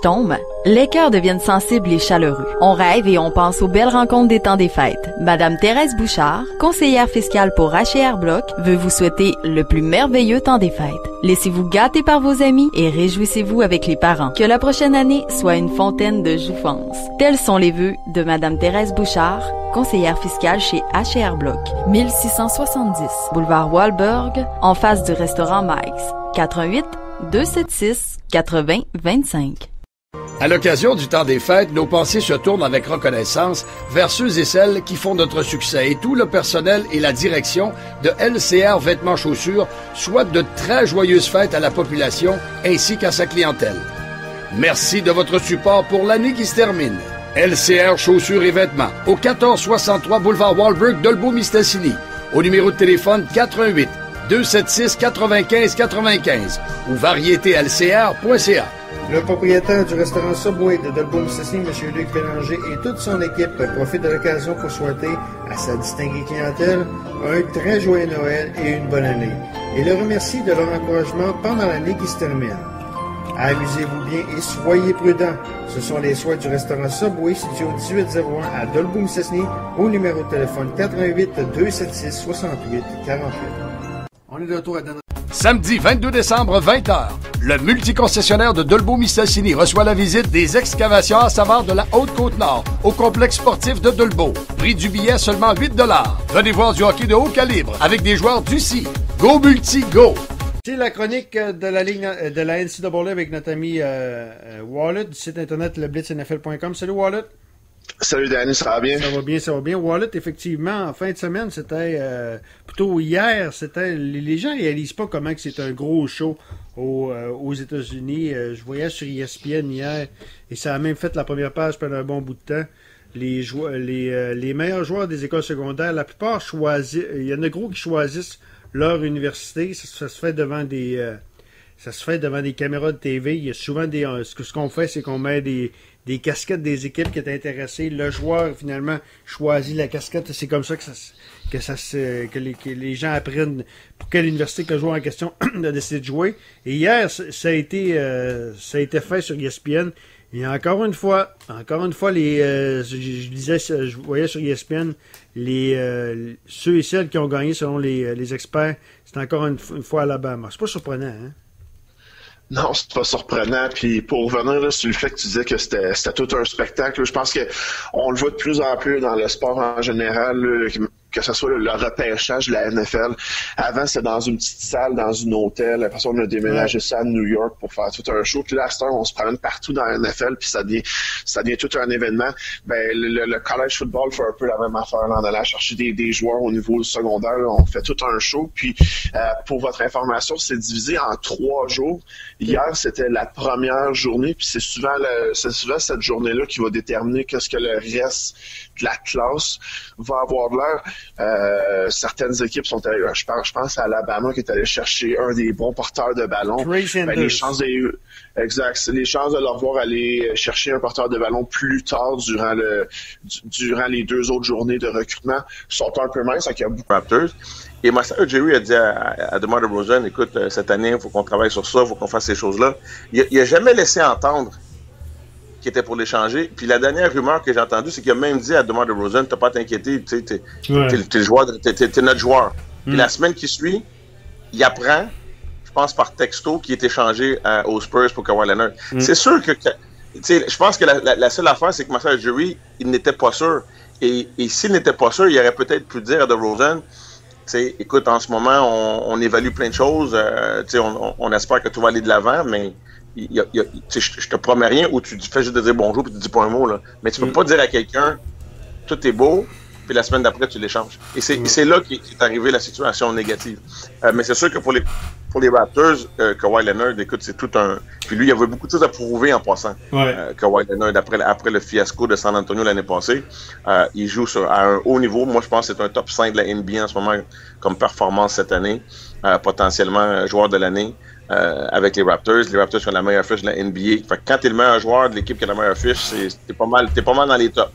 neige tombe, les cœurs deviennent sensibles et chaleureux. On rêve et on pense aux belles rencontres des temps des fêtes. Madame Thérèse Bouchard, conseillère fiscale pour H&R Bloc, veut vous souhaiter le plus merveilleux temps des fêtes. Laissez-vous gâter par vos amis et réjouissez-vous avec les parents. Que la prochaine année soit une fontaine de jouvence. Tels sont les vœux de Madame Thérèse Bouchard, conseillère fiscale chez H&R Bloc. 1670 boulevard Wahlberg, en face du restaurant Mike's. 88 276 80 25. À l'occasion du temps des fêtes, nos pensées se tournent avec reconnaissance vers ceux et celles qui font notre succès et tout le personnel et la direction de LCR Vêtements Chaussures souhaitent de très joyeuses fêtes à la population ainsi qu'à sa clientèle. Merci de votre support pour l'année qui se termine. LCR Chaussures et Vêtements, au 1463 boulevard Wahlberg, Dolbeau-Mistassini, au numéro de téléphone 88 276 95 95 ou variétélcr.ca. Le propriétaire du restaurant Subway de Dolbeau-Mistassini, M. Luc Bélanger, et toute son équipe profitent de l'occasion pour souhaiter à sa distinguée clientèle un très joyeux Noël et une bonne année. Et le remercie de leur encouragement pendant l'année qui se termine. Amusez-vous bien et soyez prudents. Ce sont les souhaits du restaurant Subway situé au 1801 à Dolbeau-Mistassini au numéro de téléphone 88 276 68 48. On est de retour à Samedi 22 décembre, 20h, le multiconcessionnaire de Dolbeau-Mistassini reçoit la visite des excavations à saveur de la Haute-Côte-Nord au complexe sportif de Dolbeau. Prix du billet seulement 8 $. Venez voir du hockey de haut calibre avec des joueurs d'ici. Go Multi, go! C'est la chronique de la Ligue de la NCAA avec notre ami Wallet du site internet leblitznfl.com. Salut Wallet! Salut Danny, ça va bien? Ça va bien, ça va bien. Wallet, effectivement, en fin de semaine, c'était plutôt hier, c'était les gens réalisent pas comment que c'est un gros show aux États-Unis. Je voyais sur ESPN hier et ça a même fait la première page pendant un bon bout de temps. Les meilleurs joueurs des écoles secondaires, la plupart choisissent, il y en a gros qui choisissent leur université. Ça se fait devant des caméras de TV. Il y a souvent ce qu'on fait, c'est qu'on met des casquettes des équipes qui est intéressées. Le joueur, finalement, choisit la casquette. C'est comme ça que les gens apprennent pour quelle université que le joueur en question a décidé de jouer. Et hier, ça a été fait sur ESPN. Et encore une fois, je voyais sur ESPN ceux et celles qui ont gagné selon les experts, c'est encore une fois Alabama. C'est pas surprenant, hein? Non, c'est pas surprenant. Puis pour revenir là, sur le fait que tu disais que c'était tout un spectacle, je pense que on le voit de plus en plus dans le sport en général, là, que ce soit le repêchage de la NFL. Avant, c'était dans une petite salle, dans un hôtel. Après ça, on a déménagé ça à New York pour faire tout un show. Puis là, à cette heure, on se promène partout dans la NFL, puis ça devient tout un événement. Ben, le college football fait un peu la même affaire. Là, en allant chercher des joueurs au niveau secondaire, là, on fait tout un show. Puis, pour votre information, c'est divisé en 3 jours. Hier, c'était la première journée, puis c'est souvent cette journée-là qui va déterminer qu'est-ce que le reste de la classe va avoir de l'air. Certaines équipes sont allées, je pense à Alabama qui est allé chercher un des bons porteurs de ballon. Les chances de leur voir aller chercher un porteur de ballon plus tard durant les 2 autres journées de recrutement sont un peu minces. Il y a beaucoup de Raptors. Et Marcelo Jerry a dit à DeMar DeRozan, écoute, cette année, il faut qu'on travaille sur ça, il faut qu'on fasse ces choses-là. Il n'a jamais laissé entendre qu'il était pour l'échanger. Puis la dernière rumeur que j'ai entendue, c'est qu'il a même dit à DeMar DeRozan, t'as pas à t'inquiéter, tu sais, t'es le joueur, t'es notre joueur. Puis la semaine qui suit, il apprend, je pense par texto, qu'il est échangé aux Spurs pour Kawhi Leonard. C'est sûr que je pense que la seule affaire, c'est que Marcelo Jerry, il n'était pas sûr. Et s'il n'était pas sûr, il aurait peut-être pu dire à DeRozan, écoute, en ce moment, on évalue plein de choses. On espère que tout va aller de l'avant, mais je te promets rien ou tu fais juste de dire bonjour et tu dis pas un mot. Là. Mais tu peux pas dire à quelqu'un tout est beau, puis la semaine d'après, tu l'échanges. Et c'est là qu'est arrivée la situation négative. Mais c'est sûr que pour les Raptors, Kawhi Leonard, écoute, c'est tout un... Puis lui, il avait beaucoup de choses à prouver en passant. Kawhi Leonard, après le fiasco de San Antonio l'année passée, il joue à un haut niveau. Moi, je pense que c'est un top 5 de la NBA en ce moment comme performance cette année. Potentiellement joueur de l'année avec les Raptors. Les Raptors sont la meilleure fiche de la NBA. Fait que quand t'es le meilleur joueur de l'équipe qui a la meilleure fiche, t'es pas mal dans les tops.